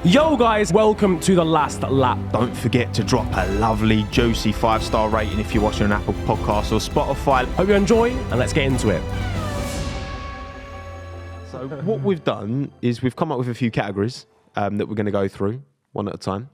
Yo guys, welcome to The Last Lap. Don't forget to drop a lovely, juicy 5-star rating if you're watching on Apple Podcasts or Spotify. Hope you enjoy, and let's get into it. So what we've done is we've come up with a few categories that we're going to go through one at a time.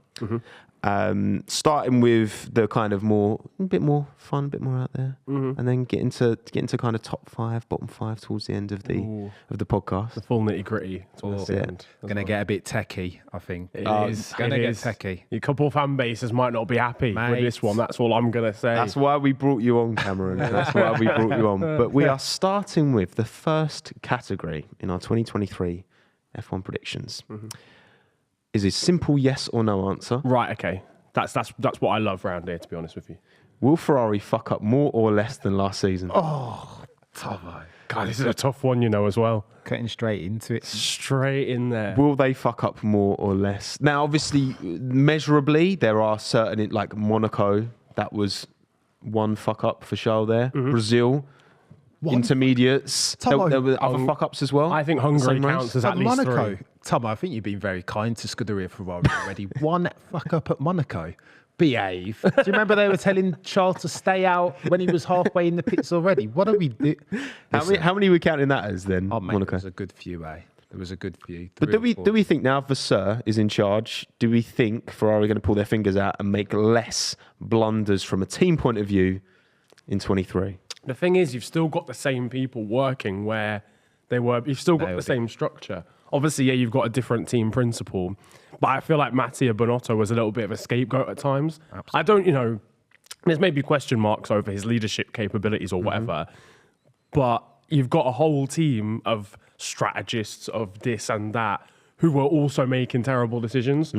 Starting with the kind of a bit more fun, a bit more out there, and then get into kind of top 5, bottom 5 towards the end of the podcast. The full nitty gritty. Going to get a bit techie, I think. It is going to get techie. A couple of fan bases might not be happy with this one. That's all I'm going to say. That's why we brought you on, Cameron. That's why we brought you on. But we are starting with the first category in our 2023 F1 predictions. Is a simple yes or no answer. Right, okay. That's what I love round here, to be honest with you. Will Ferrari fuck up more or less than last season? Oh, Tommo. God, this is a tough one, as well. Cutting straight into it. Straight in there. Will they fuck up more or less? Now, obviously, measurably, there are certain, like Monaco, that was one fuck up for Charles there. Brazil, intermediates. There were other fuck ups as well. I think Hungary counts as at least Monaco. 3. Tommo, I think you've been very kind to Scuderia Ferrari already. One fuck up at Monaco. Behave. Do you remember they were telling Charles to stay out when he was halfway in the pits already? What are we doing? How many are we counting that as then, Monaco? There was a good few, There was a good few. But do we think now Vasseur is in charge, do we think Ferrari are going to pull their fingers out and make less blunders from a team point of view in 23? The thing is, you've still got the same people working where they were. You've still got the same structure. Obviously, yeah, you've got a different team principle. But I feel like Mattia Binotto was a little bit of a scapegoat at times. Absolutely. I don't, there's maybe question marks over his leadership capabilities or whatever. But you've got a whole team of strategists of this and that who were also making terrible decisions.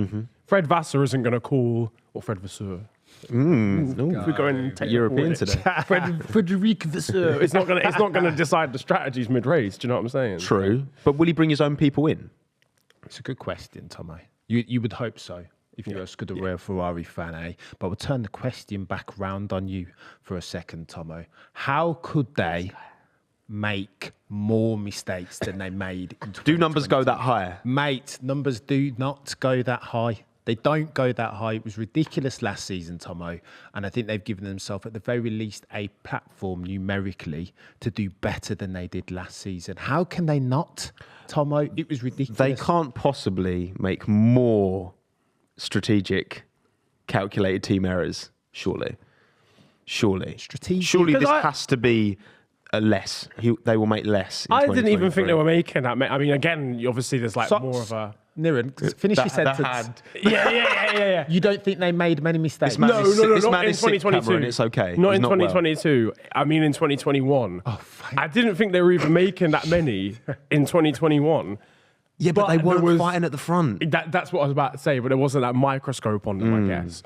Fred Vasseur isn't going to call, or Fred Vasseur. We're going European today. Frederic Vasseur. It's not going to decide the strategies mid-race. Do you know what I'm saying? True. But will he bring his own people in? It's a good question, Tommo. You would hope so if you're a Scuderia Ferrari fan, eh? But we'll turn the question back round on you for a second, Tommo. How could they make more mistakes than they made in 2022? Do numbers go that high? Mate, numbers do not go that high. They don't go that high. It was ridiculous last season, Tommo. And I think they've given themselves, at the very least, a platform numerically to do better than they did last season. How can they not, Tommo? It was ridiculous. They can't possibly make more strategic, calculated team errors, surely. Strategic? Surely this has to be a less. They will make less. I didn't even think they were making that. I mean, again, obviously there's more of a... Niran, finish your sentence. Yeah. You don't think they made many mistakes? No, not in 2022. Cameron, it's okay. Not in 2022. Well. I mean, in 2021. I didn't think they were even making that many in 2021. Yeah, but they weren't fighting at the front. That's what I was about to say, but there wasn't that microscope on them, I guess.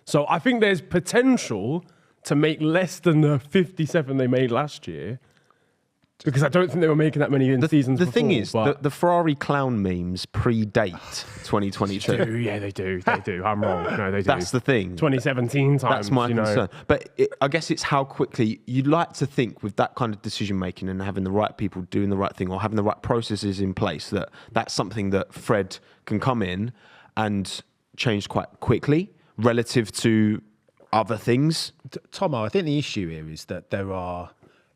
So I think there's potential to make less than the 57 they made last year. Because I don't think they were making that many in seasons before. The thing is, the Ferrari clown memes predate 2022. Yeah, they do. I'm wrong. No, they do. That's the thing. 2017 times. That's my concern. But I guess it's how quickly you'd like to think with that kind of decision making and having the right people doing the right thing or having the right processes in place that's something that Fred can come in and change quite quickly relative to other things. Tommo, I think the issue here is that there are...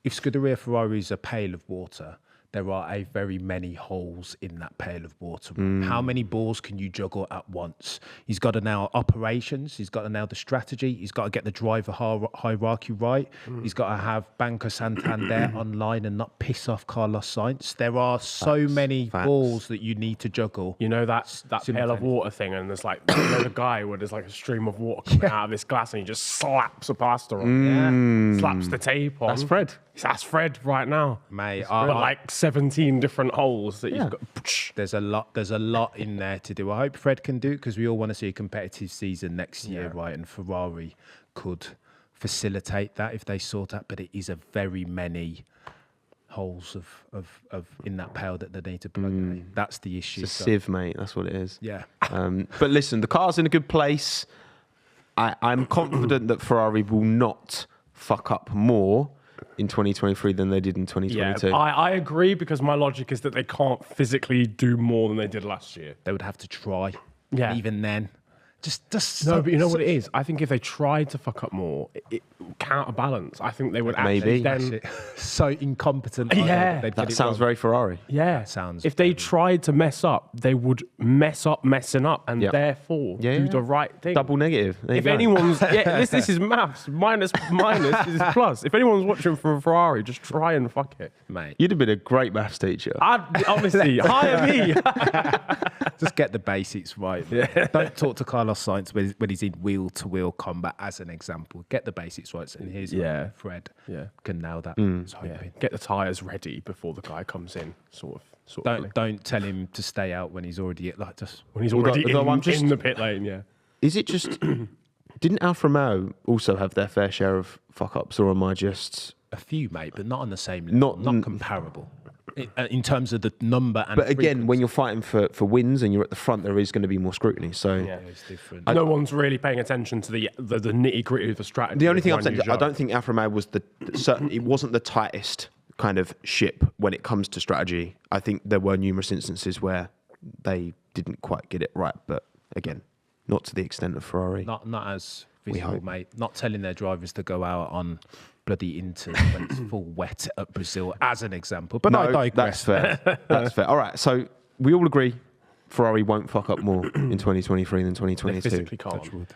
If Scuderia Ferrari is a pail of water, there are a very many holes in that pail of water. How many balls can you juggle at once? He's got to nail operations. He's got to nail the strategy. He's got to get the driver hierarchy right. He's got to have Banco Santander online and not piss off Carlos Sainz. There are so many balls that you need to juggle. You know that pail of water thing, and there's like the guy where there's like a stream of water coming out of this glass, and he just slaps a plaster on, slaps the tape on. That's Fred. That's Fred right now, mate. Like 17 different holes that you've got. There's a lot in there to do. I hope Fred can do it because we all want to see a competitive season next year, right? And Ferrari could facilitate that if they sort out. But it is a very many holes of in that pail that they need to plug. That's the issue. It's a sieve, mate. That's what it is. Yeah. But listen, the car's in a good place. I'm confident that Ferrari will not fuck up more in 2023 than they did in 2022. Yeah, I agree because my logic is that they can't physically do more than they did last year. They would have to try. Yeah. Even then, just No, but you know what it is? I think if they tried to fuck up more, it counterbalance. I think they would Maybe. actually then. so incompetent. Yeah. That sounds very Ferrari. Yeah. sounds If they tried to mess up, they would mess up messing up and Yep. therefore Yeah, do yeah. the right thing. Double negative. There you If go. anyone's this is maths. Minus is plus. If anyone's watching from a Ferrari, just try and fuck it. mate. You'd have been a great maths teacher. Honestly, hire me. Just get the basics right. Don't talk to Carlos Sainz when he's in wheel-to-wheel combat, as an example. Get the basics right. And here's Yeah. Fred. Yeah. Can nail that. Mm. I was hoping. Get the tyres ready before the guy comes in, sort of. Don't tell him to stay out when he's already just. When he's already Although I'm just- in the pit lane, yeah. Is it just... Didn't Alfa Romeo also have their fair share of fuck-ups, or am I just... A few, mate, but not on the same level. Not comparable. In terms of the number and But again, when you're fighting for wins and you're at the front, there is going to be more scrutiny. So Yeah. it's different. No one's really paying attention to the nitty gritty of the strategy. the only of thing I'm when saying, you I jump. don't think Alfa Romeo was it wasn't the tightest kind of ship when it comes to strategy. I think there were numerous instances where they didn't quite get it right. But again, not to the extent of Ferrari. Not as We visible, hope. mate. Not telling their drivers to go out on bloody Inter when it's full wet at Brazil, as an example. But I digress. That's fair. That's fair. All right. So we all agree Ferrari won't fuck up more in 2023 than They 2022. physically can't.